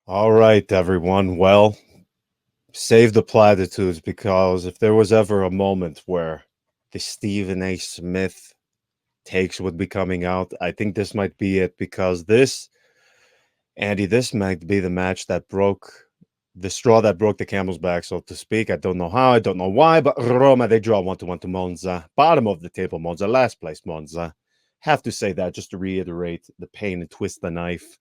All right, everyone. Well, save the platitudes because if there was ever a moment where the Stephen A. Smith takes would be coming out, I think this might be it because Andy, this might be the match that broke the straw that broke the camel's back, so to speak. I don't know how, I don't know why, but Roma, they draw 1-1 to Monza. Bottom of the table, Monza, last place, Monza. Have to say that just to reiterate the pain and twist the knife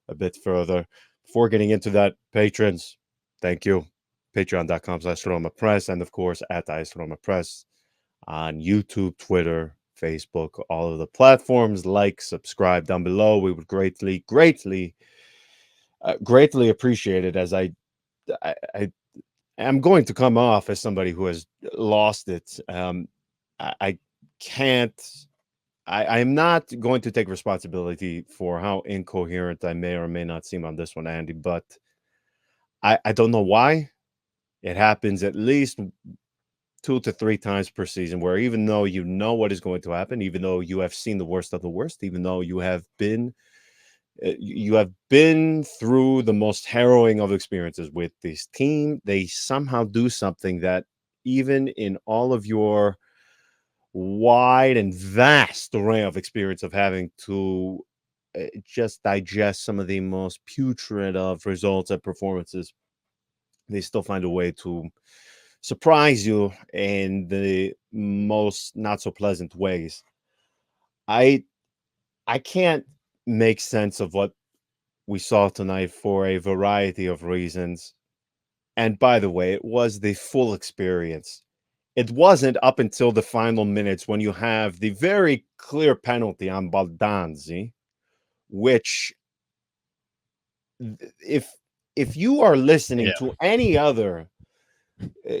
a bit further. Before getting into that, patrons, thank you. Patreon.com/RomaPress, and of course, at RomaPress on YouTube, Twitter, Facebook, all of the platforms. Like, subscribe down below. We would greatly appreciate it as I am going to come off as somebody who has lost it. I can't. I am not going to take responsibility for how incoherent I may or may not seem on this one, Andy. But I don't know why it happens at least 2 to 3 times per season, where even though you know what is going to happen, even though you have seen the worst of the worst, even though you have been through the most harrowing of experiences with this team, they somehow do something that even in all of your wide and vast array of experience of having to just digest some of the most putrid of results and performances, they still find a way to surprise you in the most not so pleasant ways. I I can't make sense of what we saw tonight for a variety of reasons. And by the way, it was the full experience. It wasn't up until the final minutes when you have the very clear penalty on Baldanzi, which if you are listening Yeah. to any other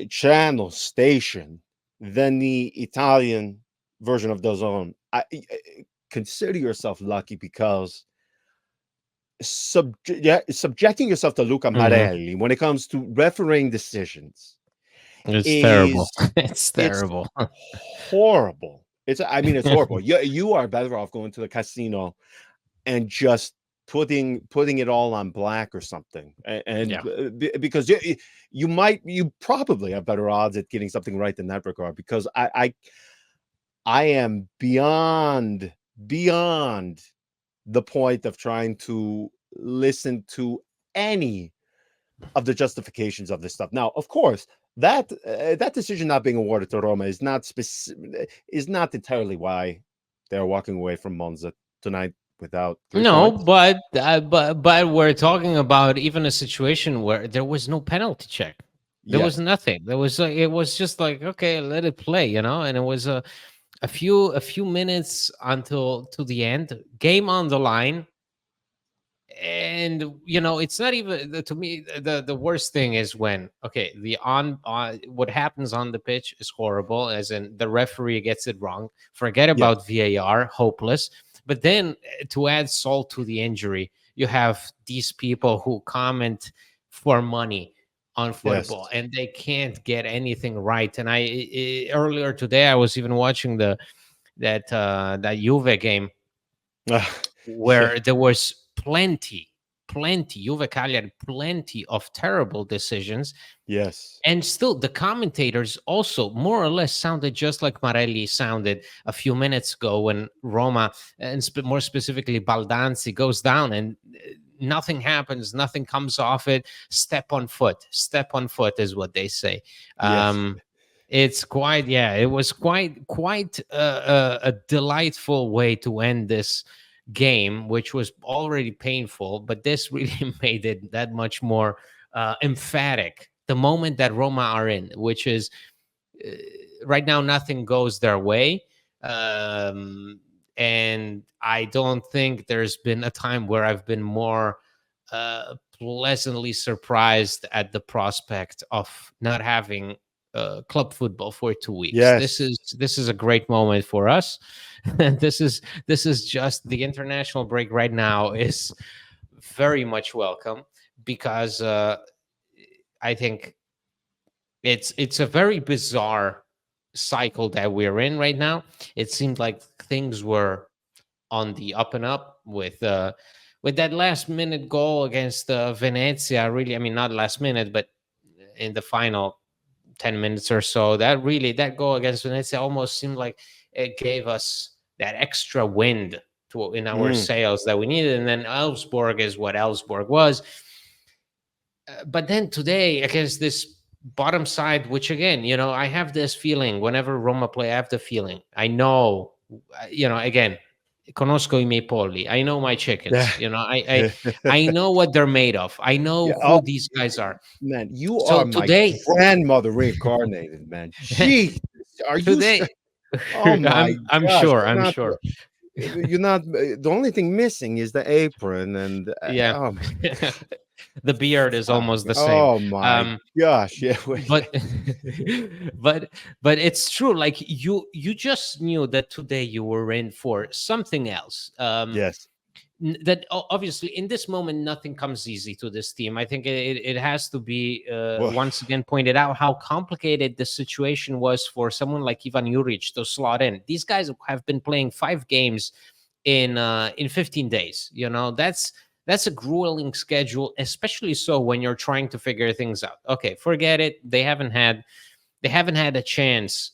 channel station than the Italian version of DAZN, consider yourself lucky because subjecting yourself to Luca Mhm. Marelli when it comes to refereeing decisions It's terrible. is It's it's terrible. horrible. It's horrible. You are better off going to the casino and just putting it all on black or something, and Yeah. because you probably have better odds at getting something right in that regard. Because I am beyond the point of trying to listen to any of the justifications of this stuff. Now, of course, that decision not being awarded to Roma is not entirely why they're walking away from Monza tonight without three No, points. but we're talking about even a situation where there was no penalty check. There was Yes, nothing. There was it was just like, okay, let it play, and it was a few minutes until to the end, game on the line. And it's not even to me, the worst thing is when, okay, the on what happens on the pitch is horrible, as in the referee gets it wrong, forget yes, about VAR, hopeless. But then, to add salt to the injury, you have these people who comment for money on yes. football, and they can't get anything right. And earlier today, I was even watching that Juve game, Yeah, where there was plenty, Juve Cagliari, plenty of terrible decisions. yes, And still, the commentators also more or less sounded just like Marelli sounded a few minutes ago when Roma, and more specifically Baldanzi, goes down and nothing happens, nothing comes off it. Step on foot is what they say. yes, Um, it's quite, yeah, it was quite a delightful way to end this game, which was already painful, but this really made it that much more emphatic. The moment that Roma are in, which is uh, right now, nothing goes their way. Um, and I don't think there's been a time where I've been more pleasantly surprised at the prospect of not having club football for 2 weeks. This yes, is this is a great moment for us. And this is just the international break right now is very much welcome, because I think it's a very bizarre cycle that we're in right now. It seemed like things were on the up and up with with that last minute goal against Venezia, really, I mean, not last minute, but in the final 10 minutes or so, that goal against Venezia almost seemed like it gave us that extra wind in our Mm, sails that we needed. And then Elfsborg is what Elfsborg was. But then today against this bottom side, which again, I have this feeling whenever Roma play, I have the feeling. I know, again, conosco I miei polli. I know my yeah. chickens. I know what they're made of. I Yeah. know Oh, who these guys are. man, you So are my today, grandmother reincarnated, man. Jeez, are you? today, Oh my I'm gosh, sure. you're I'm not. sure. You're not. The only thing missing is the apron, and Yeah. oh my The beard is fuck. almost the same. Oh my Um, gosh, yeah. but but but it's true, like you just knew that today you were in for something else. Yes. Obviously in this moment nothing comes easy to this team. I think it has to be Well, once again pointed out how complicated the situation was for someone like Ivan Juric to slot in. These guys have been playing 5 games in 15 days. That's a grueling schedule, especially so when you're trying to figure things out. Okay, forget it. They haven't had a chance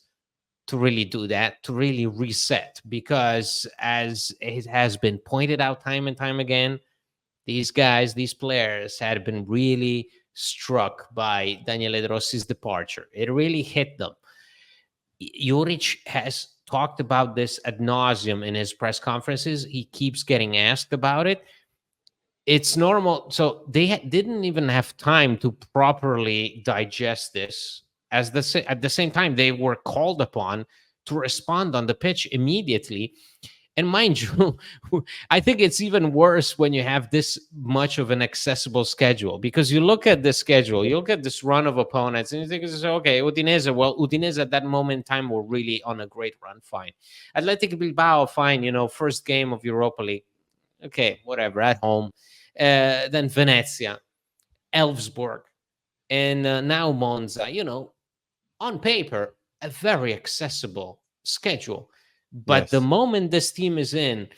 to really do that, to really reset, because as it has been pointed out time and time again, these guys, these players had been really struck by Daniele De Rossi's departure. It really hit them. Juric has talked about this ad nauseum in his press conferences. He keeps getting asked about it. It's normal. So they didn't even have time to properly digest this. At the same time, they were called upon to respond on the pitch immediately. And mind you, I think it's even worse when you have this much of an accessible schedule, because you look at the schedule, you look at this run of opponents, and you think, okay, Udinese. Well, Udinese at that moment in time were really on a great run. Fine. Athletic Bilbao, fine. First game of Europa League. Okay, whatever, at home. Then Venezia, Elfsborg, and now Monza. On paper, a very accessible schedule. But the yes. moment this team is in,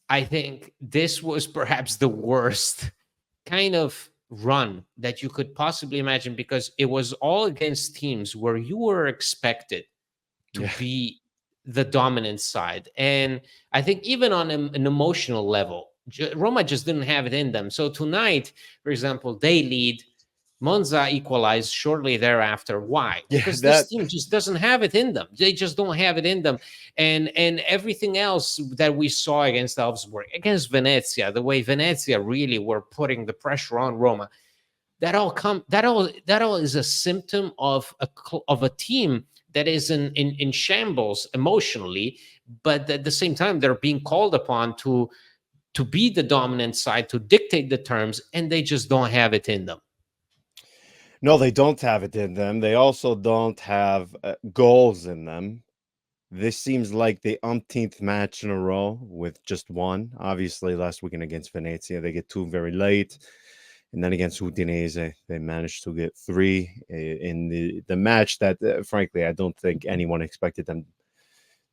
I think this was perhaps the worst kind of run that you could possibly imagine, because it was all against teams where you were expected to Yeah. be the dominant side. And I think even on an emotional level, Roma just didn't have it in them. So tonight, for example, they lead. Monza equalized shortly thereafter. Why? Yeah. Because this That. team just doesn't have it in them. They just don't have it in them. And everything else that we saw against Elfsborg, against Venezia, the way Venezia really were putting the pressure on Roma, that all is a symptom of a team that is in shambles emotionally, but at the same time they're being called upon to be the dominant side, to dictate the terms, and they just don't have it in them. No, they don't have it in them. They also don't have goals in them. This seems like the umpteenth match in a row with just one. Obviously, last weekend against Venezia, they get two very late. And then against Udinese, they managed to get three in the match that, frankly, I don't think anyone expected them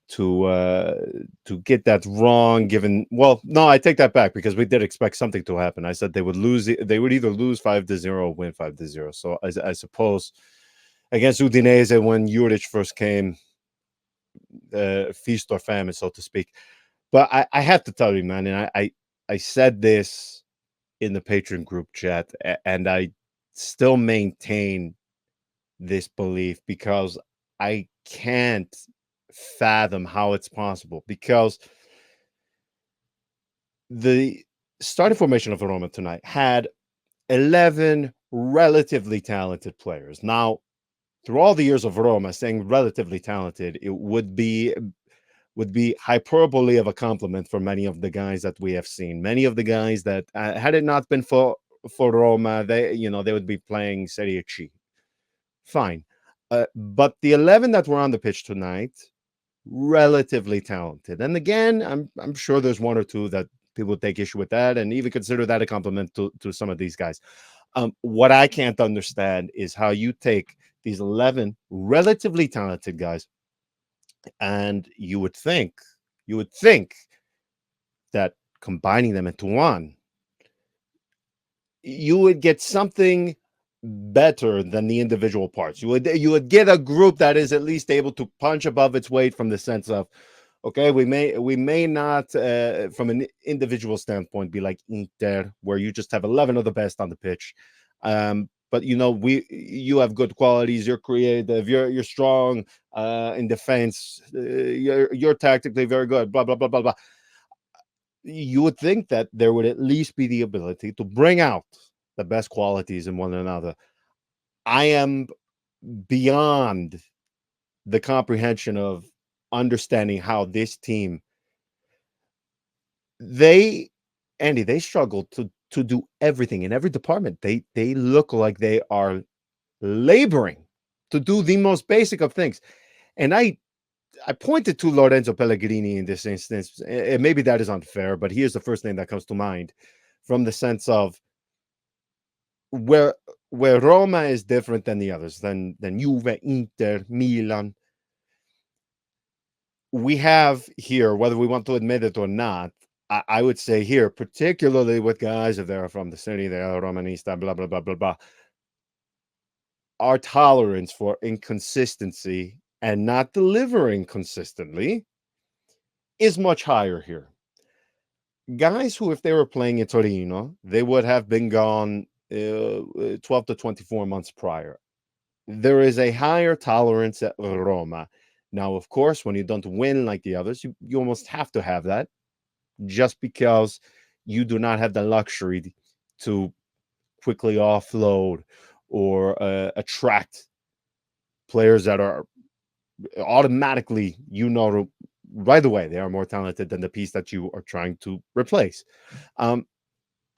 to get that wrong. Given, well, no, I take that back, because we did expect something to happen. I said they would lose. They would either lose 5-0 or win 5-0. So I suppose against Udinese, when Juric first came, feast or famine, so to speak. But I have to tell you, man, and I said this in the Patreon group chat, and I still maintain this belief, because I can't fathom how it's possible. Because the starting formation of Roma tonight had 11 relatively talented players. Now, through all the years of Roma, saying relatively talented, it would be hyperbole of a compliment for many of the guys that we have seen. Many of the guys that, had it not been for Roma, they would be playing Serie C. Fine, but the 11 that were on the pitch tonight, relatively talented. And again, I'm sure there's one or two that people take issue with that, and even consider that a compliment to some of these guys. What I can't understand is how you take these 11 relatively talented guys, and you would think that combining them into one you would get something better than the individual parts. You would get a group that is at least able to punch above its weight from the sense of, okay, we may not from an individual standpoint be like Inter, where you just have 11 of the best on the pitch. But you have good qualities. You're creative. You're strong in defense. You're tactically very good. Blah blah blah blah blah. You would think that there would at least be the ability to bring out the best qualities in one another. I am beyond the comprehension of understanding how this team, they Andy, they struggle to do everything in every department. They look like they are laboring to do the most basic of things. And I pointed to Lorenzo Pellegrini in this instance, and maybe that is unfair, but here's the first name that comes to mind, from the sense of where Roma is different than the others, than Juve, Inter, Milan. We have here, whether we want to admit it or not, I would say here, particularly with guys, if they're from the city, they are Romanista, blah blah blah blah blah, our tolerance for inconsistency and not delivering consistently is much higher here. Guys who, if they were playing in Torino, they would have been gone 12 to 24 months prior. There is a higher tolerance at Roma. Now, of course, when you don't win like the others, you almost have to have that, just because you do not have the luxury to quickly offload or attract players that are automatically, right away, they are more talented than the piece that you are trying to replace.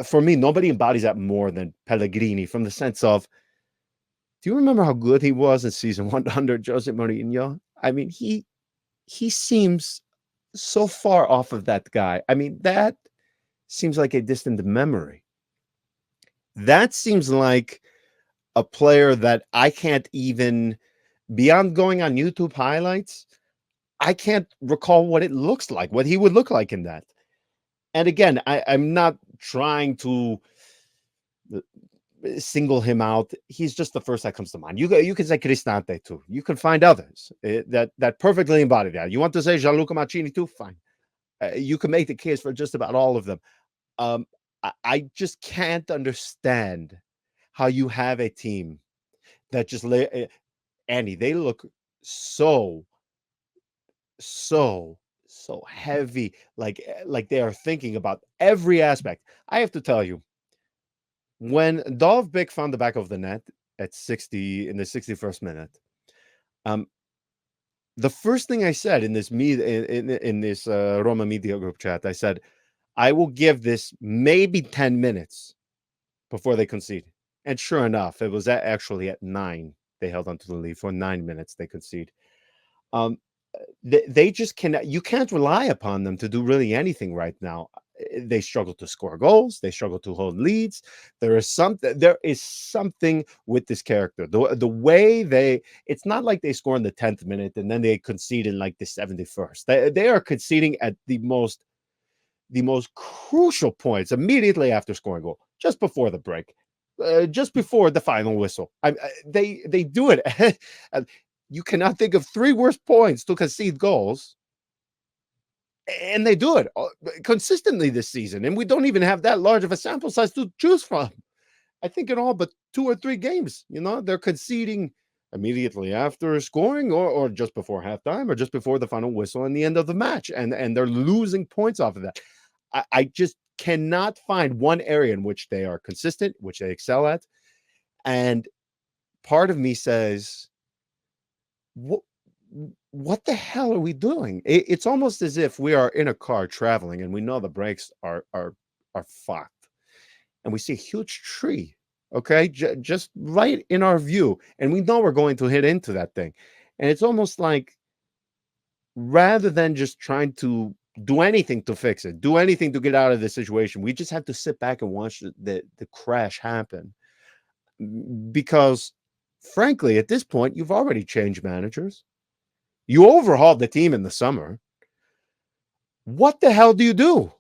For me, nobody embodies that more than Pellegrini, from the sense of, do you remember how good he was in season 1 under Jose Mourinho? I mean, he seems so far off of that guy. I mean, that seems like a distant memory. That seems like a player that I can't even, beyond going on YouTube highlights, I can't recall what it looks like, what he would look like in that. And again, I'm not trying to single him out. He's just the first that comes to mind. You can say Cristante too. You can find others that perfectly embody that. You want to say Gianluca Mancini too? Fine. You can make the case for just about all of them. I just can't understand how you have a team that just Andy, they look so so so heavy, like they are thinking about every aspect. I have to tell you, when Dovbyk found the back of the net at 60 in the 61st minute, um, the first thing I said in this in this Roma media group chat, I said, I will give this maybe 10 minutes before they concede. And sure enough, it was actually at 9. They held onto the lead for 9 minutes. They concede. Um, they just cannot. You can't rely upon them to do really anything right now. They struggle to score goals. They struggle to hold leads. There is something with this character. The way it's not like they score in the 10th minute and then they concede in like the 71st. They are conceding at the most crucial points immediately after scoring goal, just before the break, just before the final whistle. They do it. You cannot think of 3 worse points to concede goals, and they do it consistently this season. And we don't even have that large of a sample size to choose from. I think in all but 2 or 3 games, they're conceding immediately after scoring, or just before halftime, or just before the final whistle and the end of the match, and they're losing points off of that. I just cannot find one area in which they are consistent, which they excel at. And part of me says, what the hell are we doing? It's almost as if we are in a car traveling and we know the brakes are fucked, and we see a huge tree, okay, just right in our view, and we know we're going to hit into that thing. And it's almost like, rather than just trying to do anything to fix it, do anything to get out of the situation, we just have to sit back and watch the crash happen. Because frankly, at this point, you've already changed managers. You overhauled the team in the summer. What the hell do you do?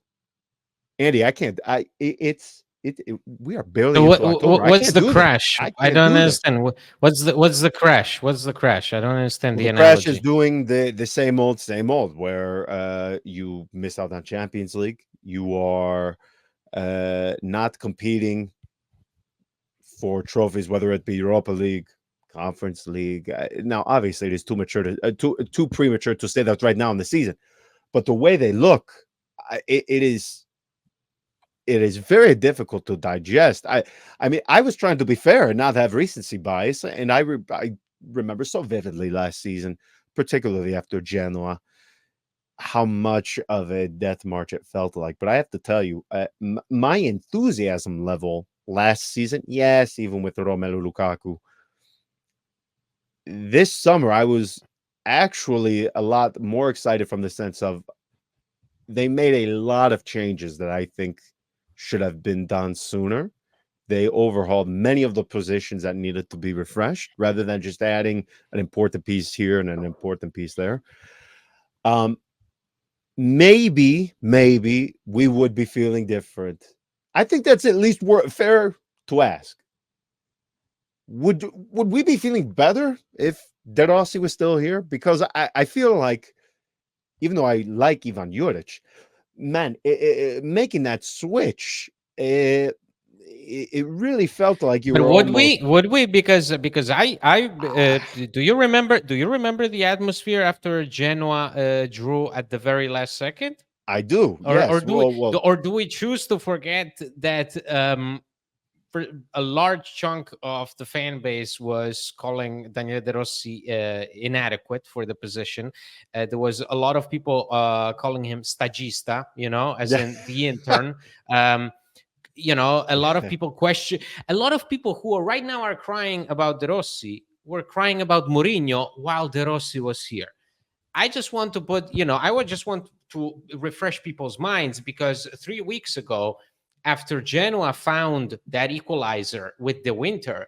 Andy, I can't. we are barely So into October. I what's can't the do this. crash? I I can't don't do this. understand. What's the crash? What's the crash? I don't understand Well, the the crash is analogy. doing the same old, where you miss out on Champions League. You are not competing for trophies, whether it be Europa League, Conference League. Now, obviously, it is too mature too premature to say that right now in the season. But the way they look, it is very difficult to digest. I mean, I was trying to be fair and not have recency bias, and I remember so vividly last season, particularly after Genoa, how much of a death march it felt like. But I have to tell you, my enthusiasm level last season, yes, even with Romelu Lukaku, this summer I was actually a lot more excited from the sense of they made a lot of changes that I think should have been done sooner. They overhauled many of the positions that needed to be refreshed rather than just adding an important piece here and an important piece there. Um, maybe we would be feeling different. I think that's at least fair to ask. Would we be feeling better if De Rossi was still here? Because I feel like, even though I like Ivan Juric, man, making that switch, it really felt like you But were almost. would we because do you remember the atmosphere after Genoa drew at the very last second? I do, Or yes. Well, do we choose to forget that for a large chunk of the fan base was calling Daniele De Rossi inadequate for the position. There was a lot of people calling him stagista, as yeah, in the intern. Um, a lot of people question, a lot of people who are right now are crying about De Rossi were crying about Mourinho while De Rossi was here. I just want to I would just want to refresh people's minds because 3 weeks ago, after Genoa found that equalizer with the winter,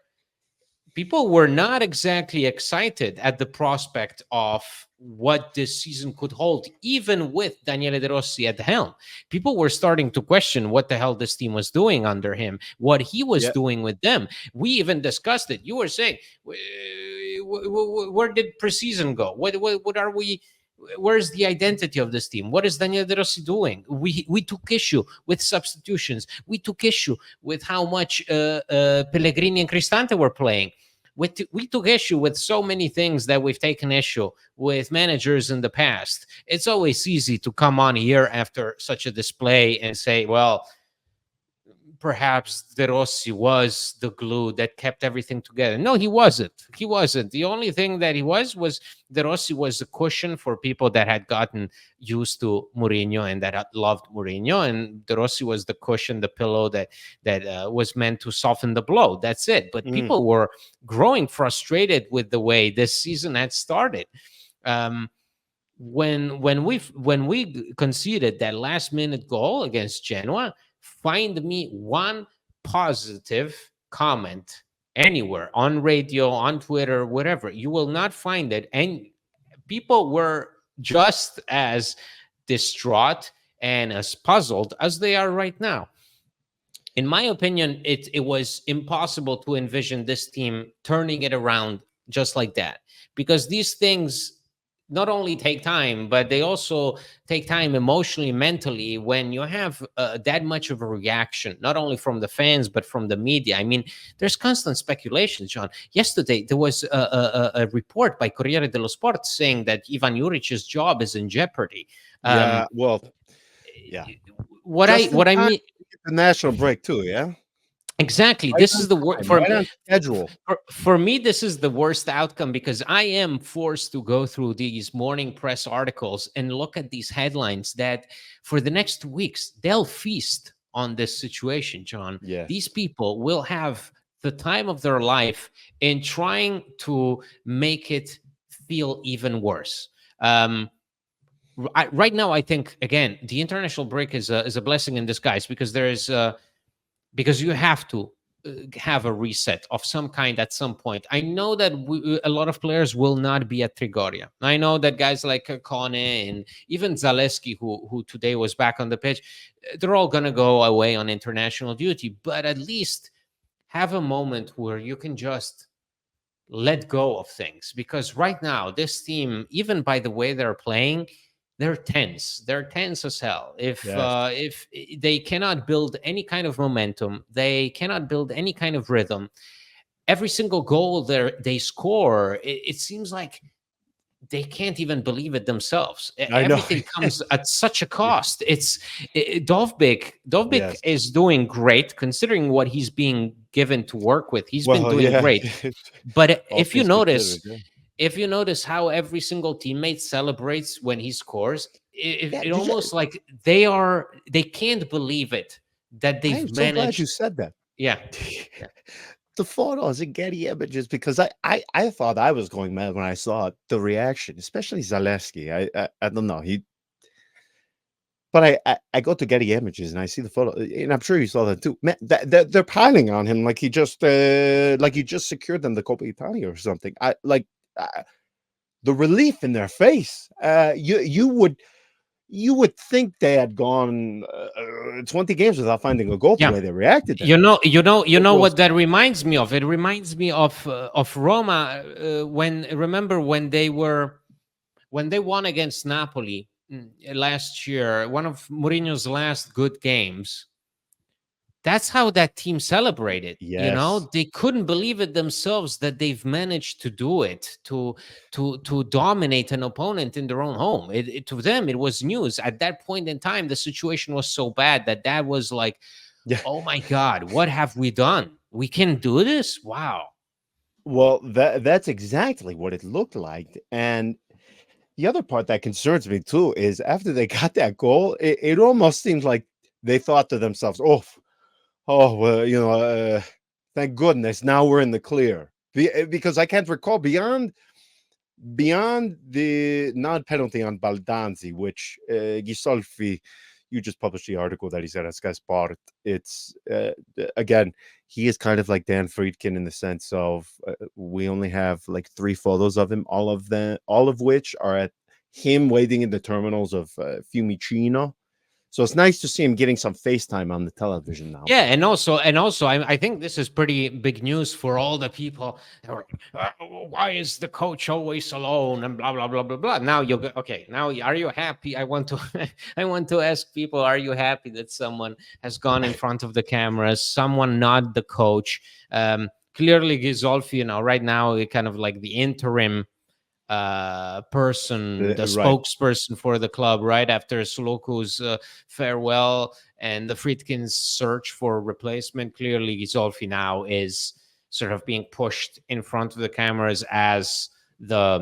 people were not exactly excited at the prospect of what this season could hold, even with Daniele De Rossi at the helm. People were starting to question what the hell this team was doing under him, what he was yeah. doing with them. We even discussed it. You were saying, where did preseason go? What are we? Where's the identity of this team? What is Daniel De Rossi doing? We took issue with substitutions. We took issue with how much Pellegrini and Cristante were playing. We took issue with so many things that we've taken issue with managers in the past. It's always easy to come on here after such a display and say, well, perhaps De Rossi was the glue that kept everything together. No, he wasn't. He wasn't. The only thing that he was De Rossi was a cushion for people that had gotten used to Mourinho and that had loved Mourinho, and De Rossi was the cushion, the pillow that was meant to soften the blow. That's it. But Mm, people were growing frustrated with the way this season had started. Um, when we conceded that last minute goal against Genoa, find me one positive comment anywhere on radio, on Twitter, whatever. You will not find it. And people were just as distraught and as puzzled as they are right now. In my opinion, it was impossible to envision this team turning it around just like that, because these things not only take time, but they also take time emotionally, mentally, when you have that much of a reaction, not only from the fans, but from the media. I mean, there's constant speculation, John. Yesterday, there was a report by Corriere dello Sport saying that Ivan Juric's job is in jeopardy. yeah, Um, well, yeah. what I Just in what I time mean to get the national break too, yeah? exactly. Right This on is the word time, right on schedule. for me. This is the worst outcome because I am forced to go through these morning press articles and look at these headlines that for the next 2 weeks they'll feast on this situation. John, these Yes. people will have the time of their life in trying to make it feel even worse. Um, right now, I think again the international break is a blessing in disguise because there is because you have to. have a reset of some kind at some point. I know that a lot of players will not be at Trigoria. I know that guys like Kone and even Zaleski, who today was back on the pitch, they're all gonna go away on international duty. But at least have a moment where you can just let go of things, because right now this team, even by the way they're playing, they're tense as hell. Yes. If they cannot build any kind of momentum, they cannot build any kind of rhythm. Every single goal they score, it seems like they can't even believe it themselves. I know. Everything comes at such a cost. Dovbik Yes. is doing great considering what he's being given to work with. He's been Well, doing yeah. great. But All things considered, yeah. if you notice how every single teammate celebrates when he scores, Yeah, it almost like they can't believe it that I am they've so glad you managed. said that. Yeah, yeah, The photos and Getty images, because I thought I was going mad when I saw the reaction, especially Zaleski. I don't know, but I go to Getty Images and I see the photo, and I'm sure you saw that too. Man, they're piling on him like he just secured them the Coppa Italia or something. Uh, the relief in their face. You would think they had gone 20 games without finding a goal the yeah. way they reacted there. You It know was what that reminds me of. It reminds me of Roma, when remember when they won against Napoli, last year, one of Mourinho's last good games. That's how that team celebrated. yes. They couldn't believe it themselves that they've managed to do it, to dominate an opponent in their own home. To them it was news. At that point in time, the situation was so bad that was like, Yeah. oh my god, what have we done? We can do this. Wow. Well, that's exactly what it looked like. And the other part that concerns me too is after they got that goal, it almost seems like they thought to themselves, oh, well, thank goodness now we're in the clear. Because I can't recall beyond the non-penalty on Baldanzi, which Ghisolfi, you just published the article that he said at Sky Sport. It's again, he is kind of like Dan Friedkin in the sense of we only have like 3 photos of him, all of which are at him waiting in the terminals of Fiumicino. So it's nice to see him getting some FaceTime on the television now. Yeah, and also, I think this is pretty big news for all the people that were, why is the coach always alone and blah blah blah blah blah. Now you go, okay. Now, are you happy? I want to, I want to ask people: are you happy that someone has gone in front of the cameras? Someone, not the coach. Clearly, Ghisolfi, right now, kind of like the interim person, the Right. spokesperson for the club, right after Suluku's farewell and the Friedkin's search for a replacement. Clearly, Ghisolfi now is sort of being pushed in front of the cameras as the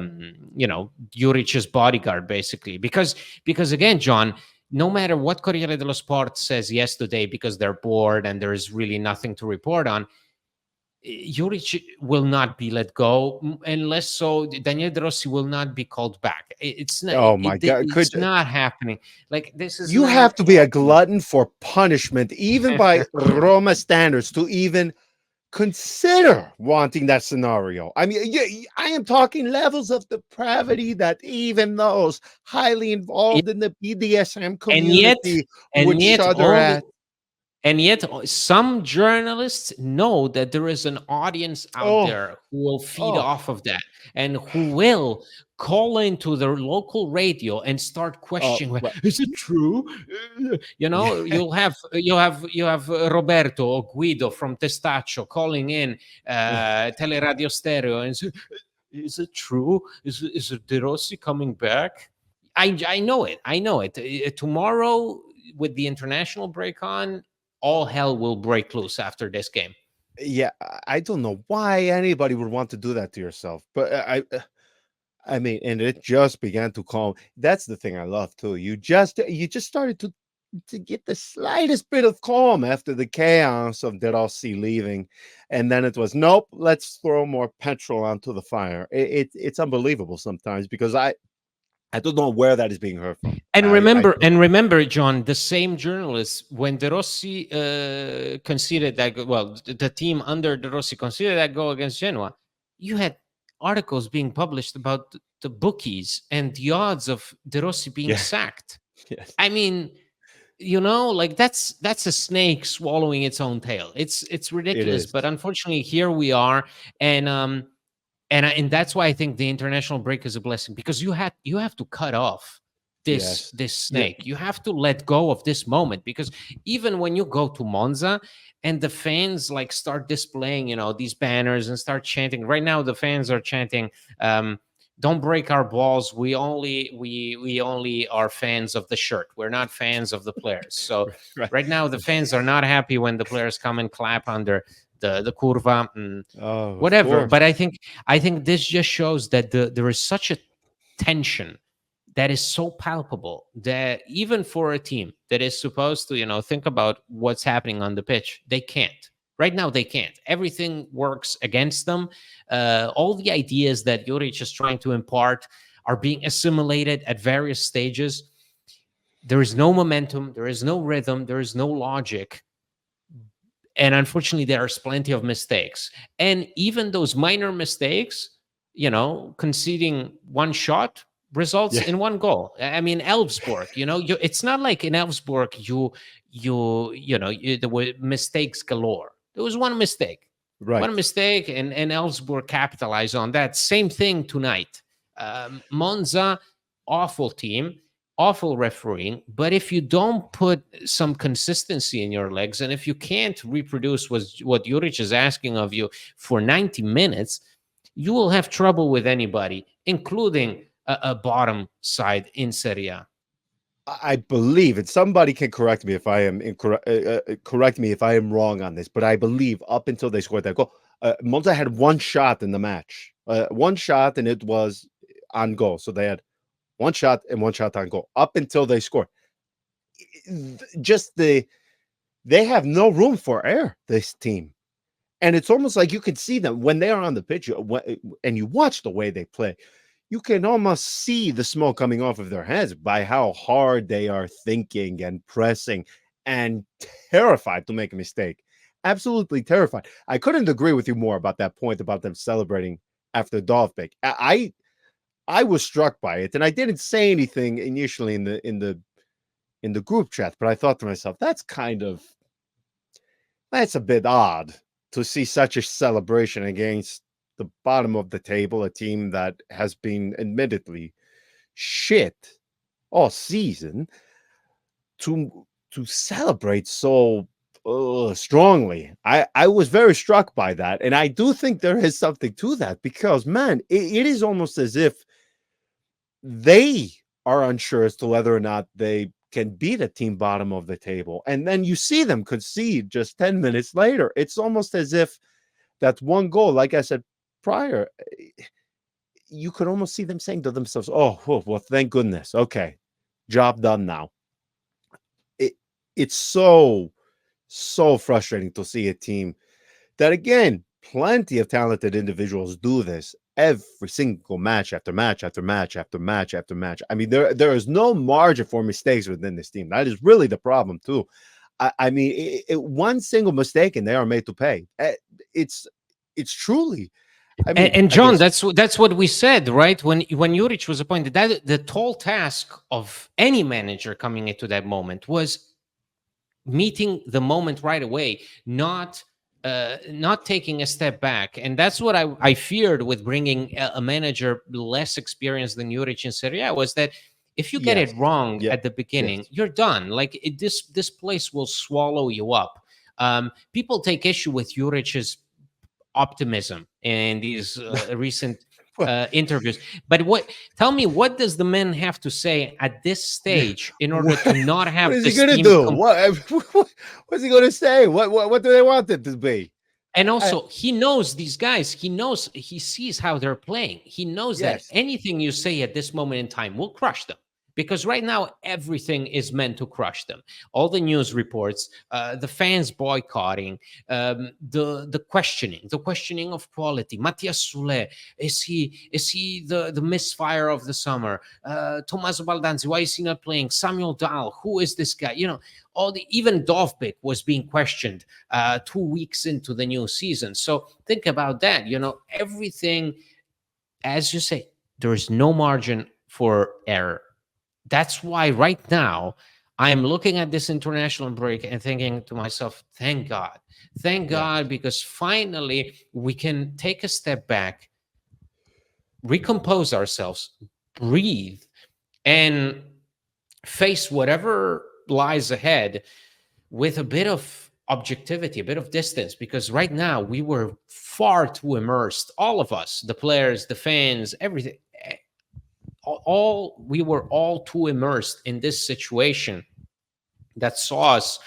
Juric's bodyguard, basically, because again, John, no matter what Corriere dello Sport says yesterday, because they're bored and there is really nothing to report on, Juric will not be let go, unless so Daniel De Rossi will not be called back. It's not. Oh my God! It's not happening. Like, this is You not have to be a happening. glutton for punishment, even by Roma standards, to even consider wanting that scenario. I mean, I am talking levels of depravity that even those highly Yeah, involved in the BDSM and yet, community and would yet, shudder only at. and yet, some journalists know that there is an audience out Oh, there who will feed oh, off of that, and who will call into their local radio and start oh, questioning, well, is it true? yeah, You'll have Roberto or Guido from Testaccio calling in Teleradio Stereo and say, is it true? Is it De Rossi coming back? I know it. I know it. Tomorrow, with the international break on, all hell will break loose after this game. yeah. I don't know why anybody would want to do that to yourself, but I mean, and it just began to calm. That's the thing I love too. You just started to get the slightest bit of calm after the chaos of De Rossi leaving, and then it was nope. Let's throw more petrol onto the fire. It's unbelievable sometimes because I don't know where that is being heard from. I And remember, John, the same journalists, when De Rossi conceded that, well, the team under De Rossi conceded that goal against Genoa, you had articles being published about the bookies and the odds of De Rossi being yeah, sacked. yes, I mean, like that's a snake swallowing its own tail. It's it ridiculous, is. but unfortunately, here we are, and and that's why I think the international break is a blessing, because you have to cut off Yes. this Yeah. snake. You have to let go of this moment, because even when you go to Monza and the fans like start displaying these banners and start chanting. Right now the fans are chanting, don't break our balls, we only are fans of the shirt, we're not fans of the players. So Right. right now the fans are not happy when the players come and clap under the curva. Oh, of Whatever. course. But I think this just shows that there is such a tension that is so palpable that even for a team that is supposed to think about what's happening on the pitch, they can't. Right now they can't. Everything works against them. All the ideas that Juric is trying to impart are being assimilated at various stages. There is no momentum, there is no rhythm, there is no logic, and unfortunately there's plenty of mistakes. And even those minor mistakes, conceding one shot results Yeah. in one goal. I mean, Elfsborg, it's not like in Elfsborg there were mistakes galore. There was one mistake, Right. and Elfsborg capitalized on that. Same thing tonight. Monza, awful team, awful refereeing. But if you don't put some consistency in your legs, and if you can't reproduce what Juric is asking of you for 90 minutes, you will have trouble with anybody, including a bottom side in Serie A. I believe, and somebody can correct me if I am incorrect. Correct me if I am wrong on this, but I believe up until they scored that goal, Monza had one shot in the match, one shot, and it was on goal. So they had one shot and one shot on goal up until they scored. Just they have no room for error. This team, and it's almost like you can see them when they are on the pitch, and you watch the way they play. You can almost see the smoke coming off of their heads by how hard they are thinking and pressing and terrified to make a mistake. Absolutely terrified. I couldn't agree with you more about that point about them celebrating after Dolphbeck. I was struck by it, and I didn't say anything initially in the group chat, but I thought to myself, that's a bit odd to see such a celebration against the bottom of the table, a team that has been admittedly shit all season, to celebrate so strongly. I was very struck by that, and I do think there is something to that, because man, it is almost as if they are unsure as to whether or not they can beat a team bottom of the table, and then you see them concede just 10 minutes later. It's almost as if that one goal, like I said prior, you could almost see them saying to themselves, "Oh, well, thank goodness. Okay, job done now." It it's so frustrating to see a team that, again, plenty of talented individuals do this every single match after match after match after match after match. I mean, there is no margin for mistakes within this team. That is really the problem too. I mean, one single mistake and they are made to pay. It's it's truly. I mean, And I John, guess that's what we said, right? When Juric was appointed, that the tall task of any manager coming into that moment was meeting the moment right away, not taking a step back. And that's what I feared with bringing a manager less experienced than Juric in Serie A, was that if you get yes, it wrong yeah, at the beginning, yes. you're done. Like this place will swallow you up. People take issue with Juric's optimism in these recent What, interviews. But tell me, what does the man have to say at this stage in order what, to not what have is he this gonna team do? What's he gonna say? What do they want it to be? And I also, he knows these guys. He sees how they're playing. He knows that yes, anything you say at this moment in time will crush them, because right now everything is meant to crush them. All the news reports, the fans boycotting, the questioning of quality. Mattias Sule, is he the misfire of the summer? Tommaso Baldanzi, why is he not playing? Samuel Dahl, who is this guy? All the even Dovbyk was being questioned 2 weeks into the new season. So think about that. Everything, as you say, there is no margin for error. That's why right now I am looking at this international break and thinking to myself, thank God. Thank Yeah. God, because finally we can take a step back, recompose ourselves, breathe, and face whatever lies ahead with a bit of objectivity, a bit of distance, because right now we were far too immersed, all of us, the players, the fans, everything. All we were all too immersed in this situation that saw us,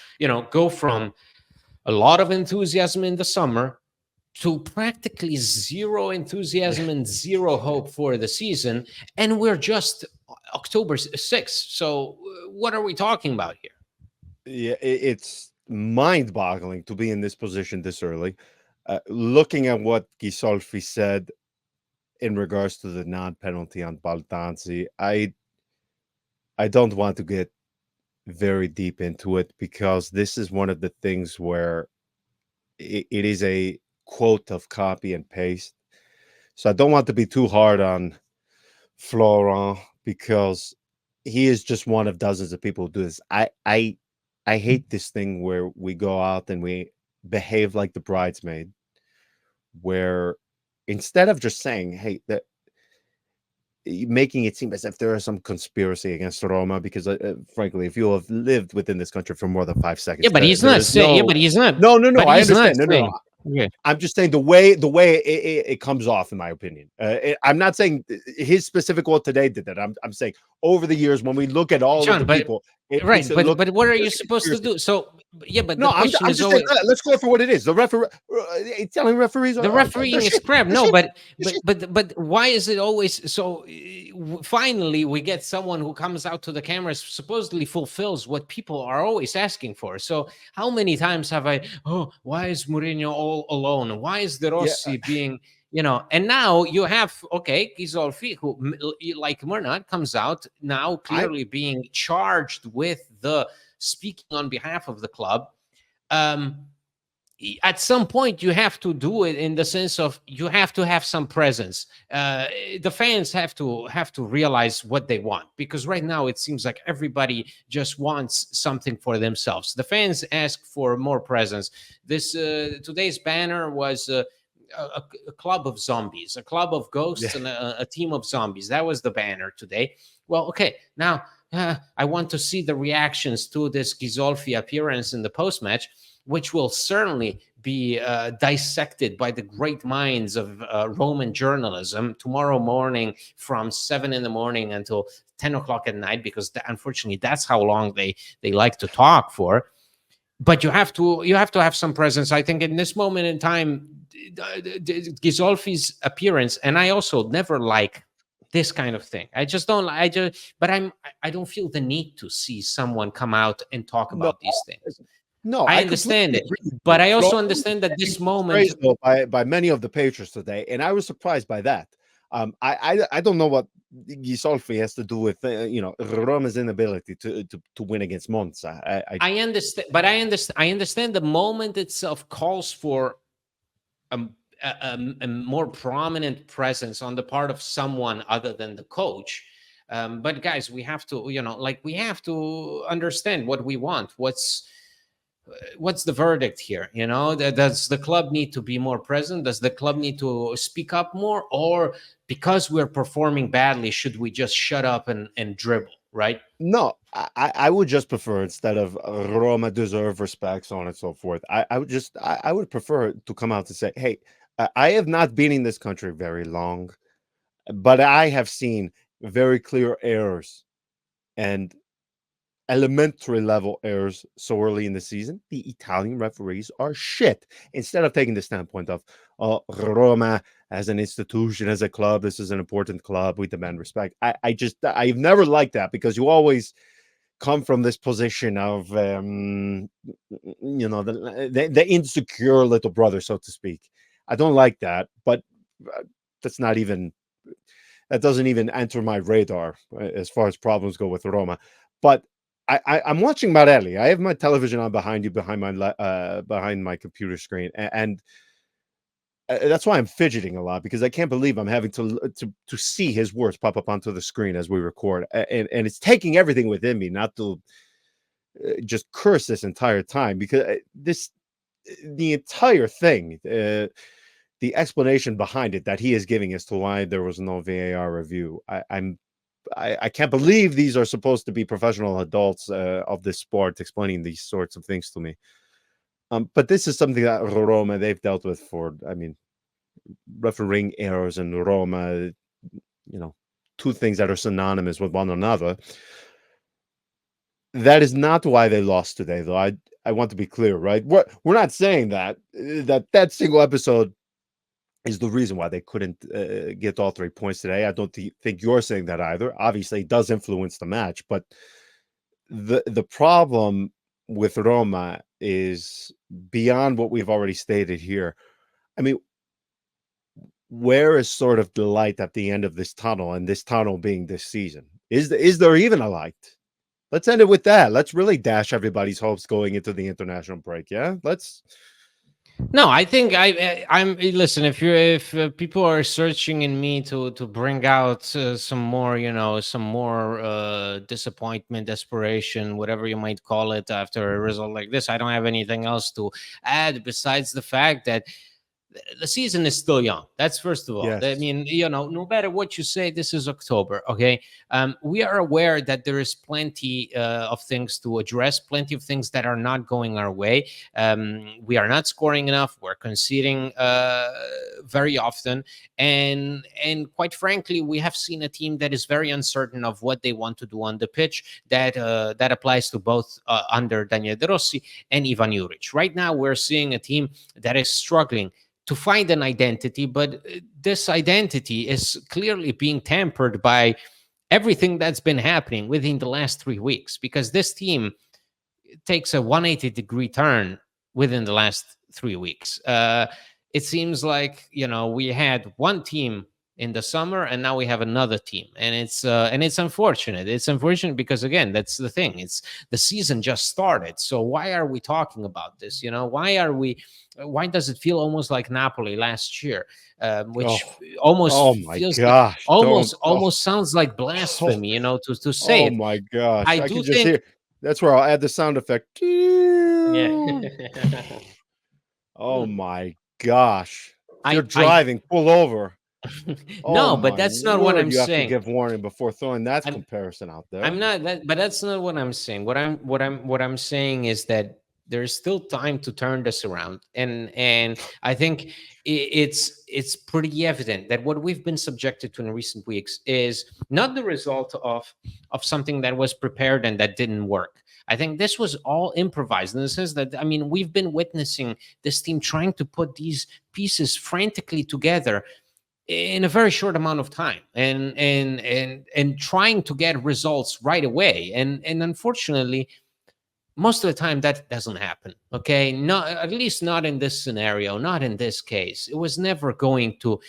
go from a lot of enthusiasm in the summer to practically zero enthusiasm and zero hope for the season. And we're just October 6th. So what are we talking about here? Yeah, it's mind-boggling to be in this position this early. Looking at what Ghisolfi said in regards to the non-penalty on Baldanzi, I don't want to get very deep into it because this is one of the things where it is a quote of copy and paste. So I don't want to be too hard on Florent because he is just one of dozens of people who do this. I hate this thing where we go out and we behave like the bridesmaid, where instead of just saying, "Hey," that making it seem as if there is some conspiracy against Roma, because frankly, if you have lived within this country for more than 5 seconds, Yeah, but he's there not is saying. Yeah, no, but he's not. no, no, no. But I he's not understand. No, no, no. saying. Yeah. I'm just saying the way it comes off, in my opinion. I'm not saying his specific quote today did that. I'm saying over the years, when we look at all of John, the but people, it makes right, it look but what are you there's supposed to conspiracy. do? So yeah, but the No, question I'm is just saying. always, Let's call it for what it is. The referee, telling referees the they're refereeing is shit. crap. They're No, shit. but They're but shit. but why is it always so? Finally, we get someone who comes out to the cameras, supposedly fulfills what people are always asking for. So how many times have I? Oh, why is Mourinho all alone? Why is De Yeah, Rossi being? And now you have, okay, Ghisolfi, who like Murnau comes out now I clearly being charged with the speaking on behalf of the club. Um, at some point you have to do it in the sense of you have to have some presence. The fans have to realize what they want, because right now it seems like everybody just wants something for themselves. The fans ask for more presence. This today's banner was a club of zombies, a club of yeah. ghosts, and a team of zombies. That was the banner today. Well, okay, now I want to see the reactions to this Ghisolfi appearance in the post match, which will certainly be dissected by the great minds of Roman journalism tomorrow morning from 7 in the morning until 10 o'clock at night, because unfortunately that's how long they like to talk for. But you have to have some presence. I think in this moment in time, Ghisolfi's appearance, and I also never like this kind of thing. I just don't. But I don't feel the need to see someone come out and talk No, about these things. no, I I understand completely it, agree with but you. I Flo also was understand that getting this moment. praised though by many of the patrons today, and I was surprised by that. I don't know what Ghisolfi has to do with Roma's inability to win against Monza. I understand, but I understand the moment itself calls for a, a more prominent presence on the part of someone other than the coach. But guys, we have to, we have to understand what we want. What's the verdict here? Does the club need to be more present? Does the club need to speak up more? Or because we're performing badly, should we just shut up and dribble, right? No, I would just prefer, instead of Roma deserve respect, so on and so forth. I would prefer to come out and say, hey, I have not been in this country very long, but I have seen very clear errors, and elementary level errors so early in the season, the Italian referees are shit. Instead of taking the standpoint of Roma as an institution, as a club, this is an important club, we demand respect. I've never liked that because you always come from this position of the insecure little brother, so to speak. I don't like that, but uh, that's not even that doesn't even enter my radar as far as problems go with Roma. But I'm watching Marelli. I have my television on behind you, behind my computer screen, and that's why I'm fidgeting a lot because I can't believe I'm having to see his words pop up onto the screen as we record, and it's taking everything within me not to just curse this entire time because the entire thing. The explanation behind it that he is giving as to why there was no VAR review. I can't believe these are supposed to be professional adults of this sport explaining these sorts of things to me. But this is something that Roma they've dealt with for. I mean, refereeing errors in Roma, two things that are synonymous with one another. That is not why they lost today, though. I want to be clear, right? We're not saying that single episode is the reason why they couldn't get all 3 points today. I don't think you're saying that either. Obviously, it does influence the match, but the problem with Roma is beyond what we've already stated here. I mean, where is sort of the light at the end of this tunnel, and this tunnel being this season? Is there even a light? Let's end it with that. Let's really dash everybody's hopes going into the international break. Yeah, let's. No, I think I'm listen. If people are searching in me to bring out some more, some more disappointment, desperation, whatever you might call it, after a result like this, I don't have anything else to add besides the fact that the season is still young. That's first of all. I Yes. mean, no matter what you say, this is October. Okay, we are aware that there is plenty of things to address, plenty of things that are not going our way. We are not scoring enough. We're conceding very often, and quite frankly, we have seen a team that is very uncertain of what they want to do on the pitch. That applies to both under Daniel De Rossi and Ivan Juric. Right now, we're seeing a team that is struggling to find an identity, but this identity is clearly being tampered by everything that's been happening within the last 3 weeks, because this team takes a 180-degree turn within the last 3 weeks. It seems like we had one team in the summer, and now we have another team, and it's unfortunate. It's unfortunate because, again, that's the thing. It's the season just started, so why are we talking about this? Why does it feel almost like Napoli last year, which Oh, almost oh my feels gosh! Don't. Oh, almost sounds like oh, blasphemy, to say oh it. my gosh! I I do can just think, hear. That's where I'll add the sound effect. yeah. Oh my gosh! If you're I driving, pull over. Oh No, but my that's not what word! I'm You have to saying. give warning before throwing that I'm comparison out I'm there. not that, but that's not what I'm saying. What I'm saying is that there's still time to turn this around, and I think it's pretty evident that what we've been subjected to in recent weeks is not the result of something that was prepared and that didn't work. I think this was all improvised in the sense that, I mean, we've been witnessing this team trying to put these pieces frantically together in a very short amount of time, and trying to get results right away, and unfortunately most of the time that doesn't happen. Okay, not at least not in this scenario, not in this case. It was never going to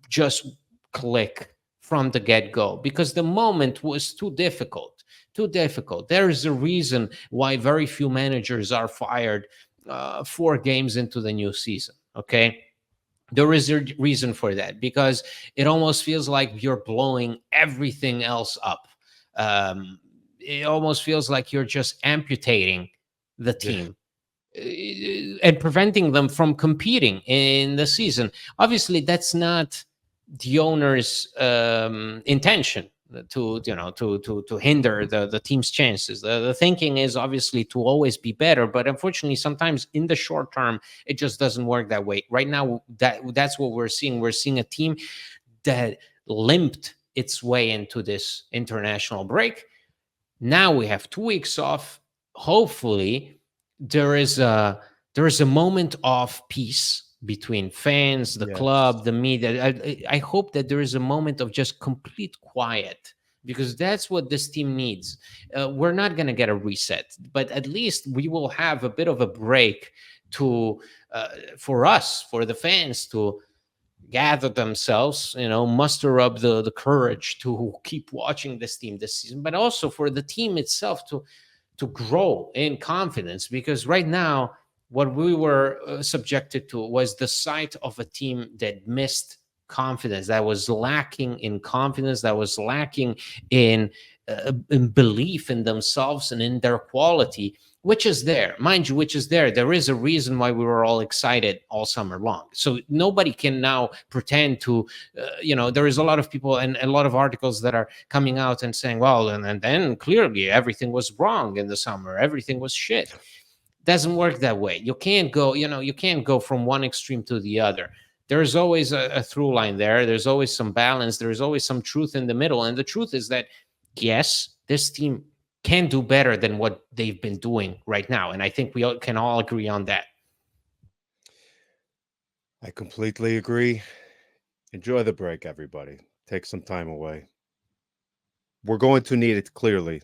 just click from the get-go because the moment was too difficult. There is a reason why very few managers are fired 4 games into the new season. Okay, there is a reason for that, because it almost feels like you're blowing everything else up. It almost feels like you're just amputating the Yeah. team, and preventing them from competing in the season. Obviously, that's not the owner's intention, to hinder the team's chances. The thinking is obviously to always be better, but unfortunately sometimes in the short term it just doesn't work that way. Right now, that's what we're seeing a team that limped its way into this international break, Now we have 2 weeks off. Hopefully, there is a moment of peace between fans, the Yes. club, the media. I hope that there is a moment of just complete quiet, because that's what this team needs. We're not going to get a reset, but at least we will have a bit of a break to for us, for the fans, to gather themselves, muster up the courage to keep watching this team this season, but also for the team itself to grow in confidence. Because right now, what we were subjected to was the sight of a team that missed confidence, that was lacking in confidence, that was lacking in belief in themselves and in their quality, which is there, mind you, which is there. There is a reason why we were all excited all summer long. So nobody can now pretend to, there is a lot of people and a lot of articles that are coming out and saying, well, and then clearly everything was wrong in the summer, everything was shit. Doesn't work that way. You can't go from one extreme to the other. There's always a through line there. There's always some balance. There's always some truth in the middle. And the truth is that, yes, this team can do better than what they've been doing right now. And I think we can all agree on that. I completely agree. Enjoy the break, everybody. Take some time away. We're going to need it clearly.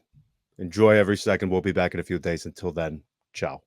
Enjoy every second. We'll be back in a few days. Until then, ciao.